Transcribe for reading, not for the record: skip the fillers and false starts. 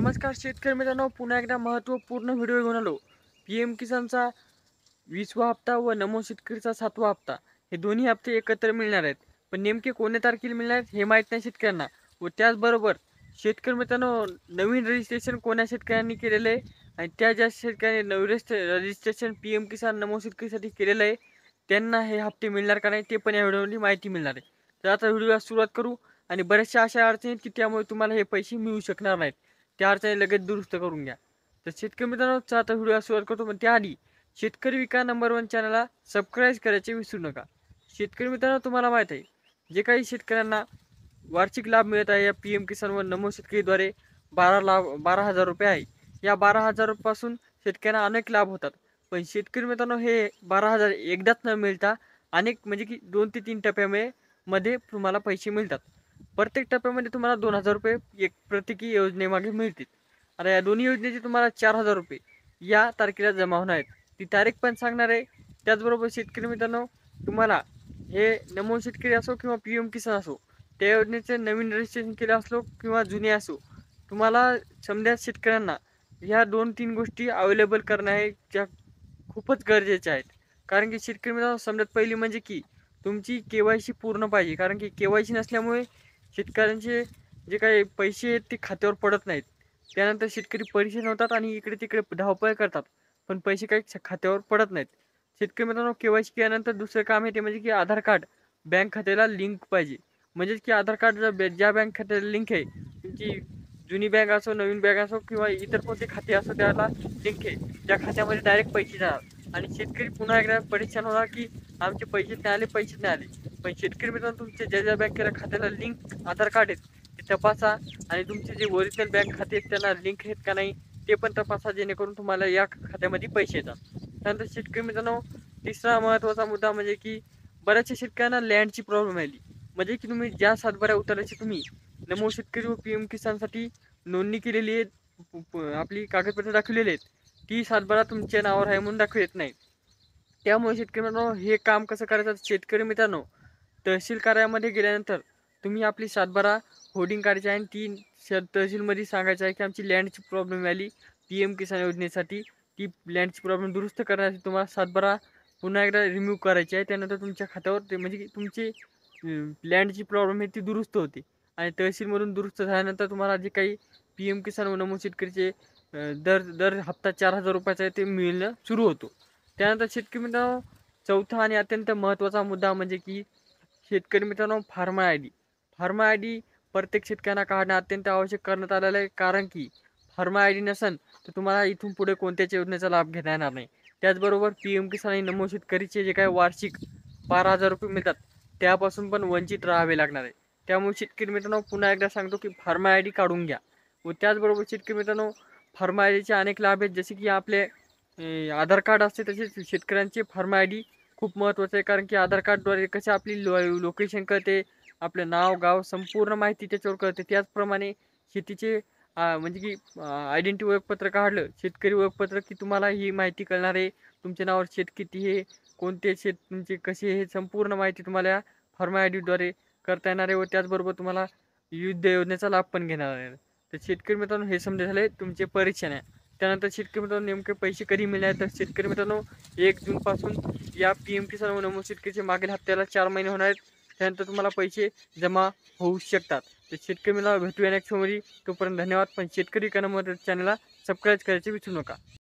नमस्कार शेतकरी मित्रांनो, पुन्हा एकदा महत्त्वपूर्ण व्हिडिओ घेऊन आलो. पी.एम. किसानचा 20वा हप्ता व नमो शेतकरीचा 7वा हप्ता हे दोन्ही हप्ते एकत्र मिळणार आहेत. पण नेमके कोणत्या तारखेला मिळणार आहेत हे माहीत नाही शेतकऱ्यांना. व त्याचबरोबर शेतकरी मित्रांनो, नवीन रजिस्ट्रेशन कोण्या शेतकऱ्यांनी केलेलं आहे आणि त्या ज्या शेतकऱ्यांनी नवीन रजिस्ट्रेशन पी.एम. किसान नमो शेतकरीसाठी केलेलं आहे त्यांना हे हप्ते मिळणार का नाही ते पण या व्हिडिओमध्ये माहिती मिळणार आहे. तर आता व्हिडिओला सुरुवात करू. आणि बऱ्याचशा अशा अडचणी आहेत की त्यामुळे तुम्हाला हे पैसे मिळू शकणार नाहीत. त्या अडचणी लगेच दुरुस्त करून घ्या. तर शेतकरी मित्रांनो, आता व्हिडिओ सुरुवात करतो, पण त्याआधी शेतकरी विका नंबर 1 चॅनलला सबस्क्राईब करायचे विसरू नका. शेतकरी मित्रांनो, तुम्हाला माहीत आहे जे काही शेतकऱ्यांना वार्षिक लाभ मिळत आहे या पी.एम. किसान व नमो शेतकरीद्वारे 12,000 रुपये आहे. या 12,000 पासून शेतकऱ्यांना अनेक लाभ होतात. पण शेतकरी मित्रांनो, हे 12,000 एकदाच न मिळता अनेक म्हणजे की 2 ते 3 टप्प्यामध्ये तुम्हाला पैसे मिळतात. प्रत्येक टप्प्यामध्ये तुम्हाला 2,000 रुपये एक प्रत्येकी योजनेमागे मिळतील. आता या दोन्ही योजनेचे तुम्हाला 4,000 रुपये या तारखेला जमा होणार आहेत. ती तारीख पण सांगणार आहे. त्याचबरोबर शेतकरी मित्रांनो, तुम्हाला हे नमो शेतकरी असो किंवा पी.एम. किसान असो, त्या योजनेचे नवीन रजिस्ट्रेशन केले असलो किंवा जुने असो, तुम्हाला समजा शेतकऱ्यांना ह्या 2-3 गोष्टी अवेलेबल करणं आहे ज्या खूपच गरजेच्या आहेत. कारण की शेतकरी मित्रांनो, समजत पहिली म्हणजे की तुमची के.वाय.सी पूर्ण पाहिजे. कारण की के.वाय.सी नसल्यामुळे शेतकऱ्यांचे जे काही पैसे आहेत ते खात्यावर पडत नाहीत. त्यानंतर शेतकरी परेशान होतात आणि इकडे-तिकडे धावपळ करतात. पण पैसे काही खात्यावर पडत नाहीत. शेतकरी मित्रांनो, के.वाय.सी केल्यानंतर दुसरं काम आहे ते म्हणजे की आधार कार्ड बँक खात्याला लिंक पाहिजे. म्हणजेच की आधार कार्ड ज्या बँक खात्याला लिंक आहे, तुमची जुनी बँक असो, नवीन बँक असो किंवा इतर कोणते खाते असो, त्याला लिंक आहे. त्या खात्यामध्ये डायरेक्ट पैसे जाणार आणि शेतकरी पुन्हा एकदा परेशान होणार की आमचे पैसे नाही आले, पैसे नाही आले. पण शेतकरी मित्रांनो, तुमच्या ज्या बँकेला खात्याला लिंक आधार कार्ड आहेत ते तपासा आणि तुमचे जे ओरिजिनल बँक खाते आहेत त्यांना लिंक आहेत का नाही ते पण तपासा, जेणेकरून तुम्हाला या खात्यामध्ये पैसे येतात. त्यानंतर शेतकरी मित्रांनो, तिसरा महत्त्वाचा मुद्दा म्हणजे की बऱ्याचशा शेतकऱ्यांना लँडची प्रॉब्लेम आली. म्हणजे की तुम्ही ज्या सातबाऱ्या उताराची तुम्ही नमो शेतकरी व पी.एम. किसानसाठी नोंदणी केलेली आहे, आपली कागदपत्र दाखवलेली आहेत, ती सातबारा तुमच्या नावावर आहे म्हणून दाखवू येत नाही. त्यामुळे शेतकरी मित्रांनो, हे काम कसं करायचं शेतकरी मित्रांनो, तहसील कार्यालयामध्ये गेल्यानंतर तुम्ही आपली सातबारा होर्डिंग काढायची आहे आणि ती तहसीलमध्ये सांगायचं आहे की आमची लँडची प्रॉब्लेम आली पी.एम. किसान योजनेसाठी. ती लँडची प्रॉब्लेम दुरुस्त करण्यासाठी तुम्हाला सातबारा पुन्हा एकदा रिम्यूव्ह करायची आहे. त्यानंतर तुमच्या खात्यावर ते म्हणजे की तुमची लँडची प्रॉब्लेम आहे ती दुरुस्त होते. आणि तहसीलमधून दुरुस्त झाल्यानंतर तुम्हाला जे काही पी.एम. किसान व नमो शेतकरीचे दर हप्ता 4,000 रुपयाचा आहे ते मिळणं सुरू होतो. त्यानंतर शेतकरी मित्रांनो, चौथा आणि अत्यंत महत्त्वाचा मुद्दा म्हणजे की शेतकरी मित्रांनो, farmer I D. Farmer I D प्रत्येक शेतकऱ्यांना काढणं अत्यंत आवश्यक करण्यात आलेलं आहे. कारण की फार्मर आय डी नसेल तर तुम्हाला इथून पुढे कोणत्याच योजनेचा लाभ घेता येणार नाही. त्याचबरोबर पी.एम. किसान आणि नमो शेतकरीचे जे काही वार्षिक 12,000 रुपये मिळतात त्यापासून पण वंचित राहावे लागणार आहे. त्यामुळे शेतकरी मित्रांनो, पुन्हा एकदा सांगतो की फार्मर आय डी काढून घ्या. व त्याचबरोबर शेतकरी मित्रांनो, फार्मर आय डीचे अनेक लाभ आहेत, जसे की आपले आधार कार्ड असते तसेच शेतकऱ्यांचे फार्मर आय डी खूप महत्त्वाचं आहे. कारण की आधार कार्डद्वारे कसे आपली लोकेशन कळते, आपलं नाव गाव संपूर्ण माहिती त्याच्यावर कळते. त्याचप्रमाणे शेतीचे म्हणजे की आयडेंटिटी ओळखपत्र काढलं, शेतकरी ओळखपत्र, की तुम्हाला ही माहिती कळणार आहे. तुमच्या नावावर शेत किती आहे, कोणते शेत तुमचे कसे, हे संपूर्ण माहिती तुम्हाला या फार्मर आय डीद्वारे करता येणार आहे. व त्याचबरोबर तुम्हाला विविध योजनेचा लाभ पण घेणार आहे. तर शेतकरी मित्रांनो, हे समजा झाले तुमचे परीक्षण आहे. त्यानंतर शेतकरी मित्रांनो, नेमके पैसे कधी मिळणार? तर शेतकरी मित्रांनो, 1 जूनपासून या पी.एम. किसान व नमो शेतकरीचे मागील हप्त्याला 4 महिने होणार आहेत. त्यानंतर तुम्हाला पैसे जमा होऊ शकतात. तर शेतकरी मित्रांनो, भेटूया नेक्स्ट व्हिडिओमध्ये. तोपर्यंत धन्यवाद. पण शेतकरी कॅनल चॅनलला सबस्क्राईब करायचे विसरू नका.